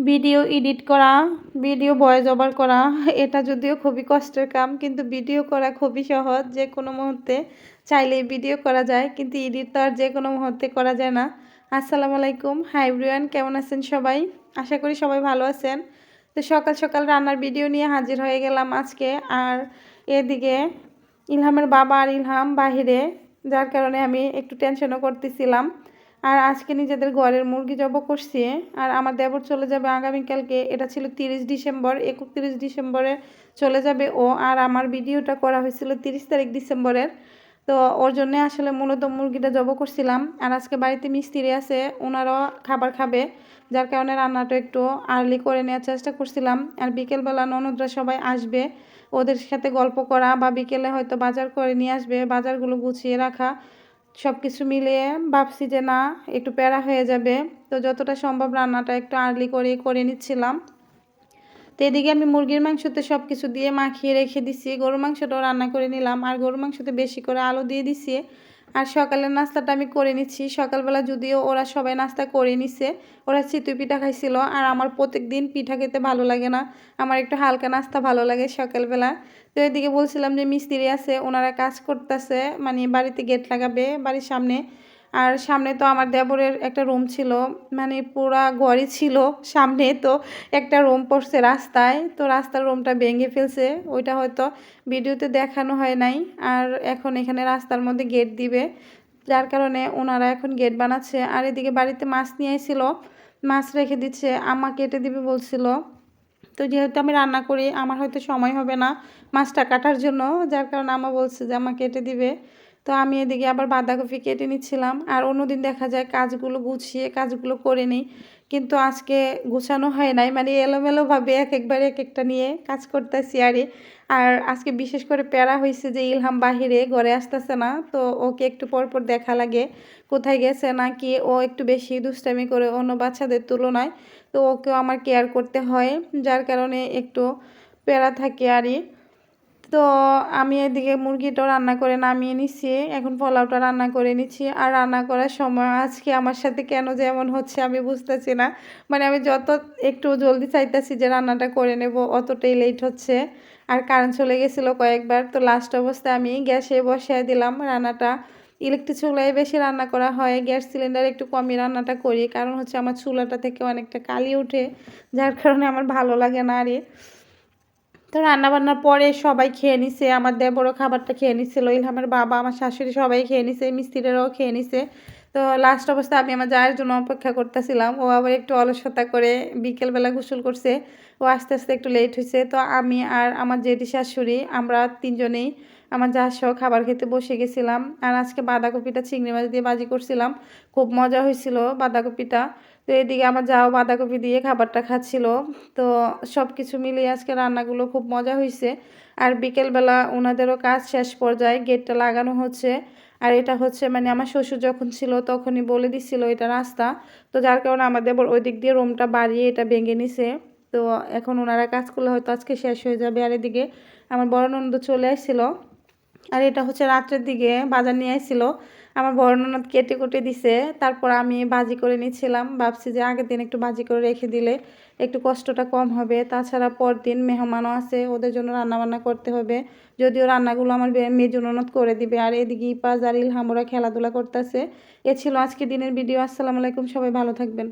Video edit করা, video voice over করা, এটা যদিও খুবই কষ্টের কাম, কিন্তু ভিডিও করা খুবই সহজ। যে কোনো মুহূর্তে চাইলেই ভিডিও করা যায়, কিন্তু এডিট তো আর যে কোনো মুহূর্তে করা যায় না। আসসালামু আলাইকুম, হাই এভরিওয়ান, কেমন আছেন সবাই? আশা করি সবাই ভালো আছেন। তো সকাল সকাল রান্নার ভিডিও নিয়ে হাজির হয়ে গেলাম আজকে। আর এদিকে ইলহামের বাবা আর ইলহাম বাহিরে, যার কারণে আমি একটু টেনশনও করতেছিলাম। আর আজকে নিজেদের ঘরের মুরগি জব করছি। আর আমার দেবর চলে যাবে আগামীকালকে, এটা ছিল 30 ডিসেম্বর, 31 ডিসেম্বরে চলে যাবে ও। আর আমার ভিডিওটা করা হয়েছিল 30 তারিখ ডিসেম্বরের। তো ওর জন্য আসলে মূলত মুরগিটা জব করছিলাম। আর আজকে বাড়িতে মিস্ত্রি আছে, ওনারাও খাবার খাবে, যার কারণে রান্নাটা একটু আর্লি করে নেওয়ার চেষ্টা করছিলাম। আর বিকেলবেলা ননদরা সবাই আসবে, ওদের সাথে গল্প করা বা বিকেলে হয়তো বাজার করে নিয়ে আসবে, বাজারগুলো গুছিয়ে রাখা, সব কিছু মিলিয়ে ভাবছি যে না একটু প্যারা হয়ে যাবে। তো যতটা সম্ভব রান্নাটা একটু আর্লি করে নিচ্ছিলাম। তো এদিকে আমি মুরগির মাংসতে সব কিছু দিয়ে মাখিয়ে রেখে দিছি, গরুর মাংসটাও রান্না করে নিলাম। আর গরুর মাংসতে বেশি করে আলু দিয়ে দিছি। আর সকালের নাস্তাটা আমি করে নিচ্ছি। সকালবেলা যদিও ওরা সবাই নাস্তা করে নিছে, ওরা চিতই পিঠা খাইছিল। আর আমার প্রত্যেক দিন পিঠা খেতে ভালো লাগে না, আমার একটু হালকা নাস্তা ভালো লাগে সকালবেলা। তো এদিকে বলছিলাম যে মিস্ত্রি আছে, ওনারা কাজ করতেছে, মানে বাড়িতে গেট লাগাবে বাড়ির সামনে। আর সামনে তো আমার দেবরের একটা রুম ছিল, মানে পুরা ঘরই ছিল সামনে। তো একটা রুম পড়ছে রাস্তায়, তো রাস্তার রুমটা ভেঙে ফেলছে, ওইটা হয়তো ভিডিওতে দেখানো হয় নাই। আর এখন এখানে রাস্তার মধ্যে গেট দিবে, যার কারণে ওনারা এখন গেট বানাচ্ছে। আর এদিকে বাড়িতে মাছ নিয়ে এসেছিল, মাছ রেখে দিচ্ছে, আম্মা কেটে দিবে বলছিল। তো যেহেতু আমি রান্না করি, আমার হয়তো সময় হবে না মাছটা কাটার জন্য, যার কারণে আম্মা বলছে যে আম্মা কেটে দিবে। তো আমি এদিকে আবার বাঁধাকপি কেটে নিচ্ছিলাম। আর অন্যদিন দেখা যায় কাজগুলো গুছিয়ে কাজগুলো করে নিই, কিন্তু আজকে গুছানো হয় নাই, মানে এলোমেলোভাবে একবারে এক একটা নিয়ে কাজ করতেছি। আর আজকে বিশেষ করে প্যারা হয়েছে যে ইলহাম বাহিরে ঘরে আসতেছে না, তো ওকে একটু পর পর দেখা লাগে কোথায় গেছে নাকি। ও একটু বেশি দুষ্টামি করে অন্য বাচ্চাদের তুলনায়, তো ওকেও আমার কেয়ার করতে হয়, যার কারণে একটু প্যারা থাকে আরই। তো আমি এদিকে মুরগিটাও রান্না করে নামিয়ে নিচ্ছি, এখন পোলাওটা রান্না করে নিচ্ছি। আর রান্না করার সময় আজকে আমার সাথে কেন যে এমন হচ্ছে আমি বুঝতেছি না, মানে আমি যত একটু জলদি চাইতেছি যে রান্নাটা করে নেব, অতটাই লেট হচ্ছে। আর কারেন্ট চলে গেছিলো কয়েকবার, তো লাস্ট অবস্থায় আমি গ্যাসে বসিয়ে দিলাম রান্নাটা। ইলেকট্রিক চুলায় বেশি রান্না করা হয়, গ্যাস সিলিন্ডার একটু কমই রান্নাটা করি, কারণ হচ্ছে আমার চুলাটা থেকে অনেকটা কালি ওঠে, যার কারণে আমার ভালো লাগে না আরে। তো রান্নাবান্নার পরে সবাই খেয়ে নিছে, আমার দেবরও খাবারটা খেয়ে নিচ্ছিল, ইলহামের বাবা, আমার শাশুড়ি সবাই খেয়ে নিছে, মিস্ত্রিরাও খেয়ে নিছে। তো লাস্ট অবস্থা আমি আমার জায়ের জন্য অপেক্ষা করতেছিলাম, ও আবার একটু অলসতা করে বিকেলবেলা গোসল করছে, ও আস্তে আস্তে একটু লেট হয়েছে। তো আমি আর আমার জেঠি শাশুড়ি আমরা তিনজনেই আমার যার সহ খাবার খেতে বসে গেছিলাম। আর আজকে বাঁধাকপিটা চিংড়ি মাছ দিয়ে ভাজি করছিলাম, খুব মজা হয়েছিল বাঁধাকপিটা। তো এদিকে আমার যাও বাঁধাকপি দিয়ে খাবারটা খাচ্ছিল। তো সব কিছু মিলিয়ে আজকে রান্নাগুলো খুব মজা হয়েছে। আর বিকেলবেলা ওনাদেরও কাজ শেষ পর্যায়ে, গেটটা লাগানো হচ্ছে। আর এটা হচ্ছে মানে আমার শ্বশুর যখন ছিল তখনই বলে দিছিল এটা রাস্তা, তো যার কারণে আমাদের ওই দিক দিয়ে রুমটা বাড়িয়ে এটা ভেঙে নিছে। তো এখন ওনারা কাজ করলে হয়তো আজকে শেষ হয়ে যাবে। আর এদিকে আমার বড় ননদ চলে আসছিল। আর এটা হচ্ছে রাত্রের দিকে বাজার নিয়ে আসছিল, আমার বড় ননদ কেটে কুটে দিছে, তারপর আমি ভাজি করে নিচ্ছিলাম। ভাবছি যে আগের দিন একটু ভাজি করে রেখে দিলে একটু কষ্টটা কম হবে, তাছাড়া পরদিন মেহমানও আছে, ওদের জন্য রান্নাবান্না করতে হবে। যদিও রান্নাগুলো আমার মেজো ননদ করে দিবে। আর এদিকে ইপাজ আর ইলহামরা খেলাধুলা করতেছে। এ ছিল আজকে দিনের ভিডিও। আসসালামু আলাইকুম, সবাই ভালো থাকবেন।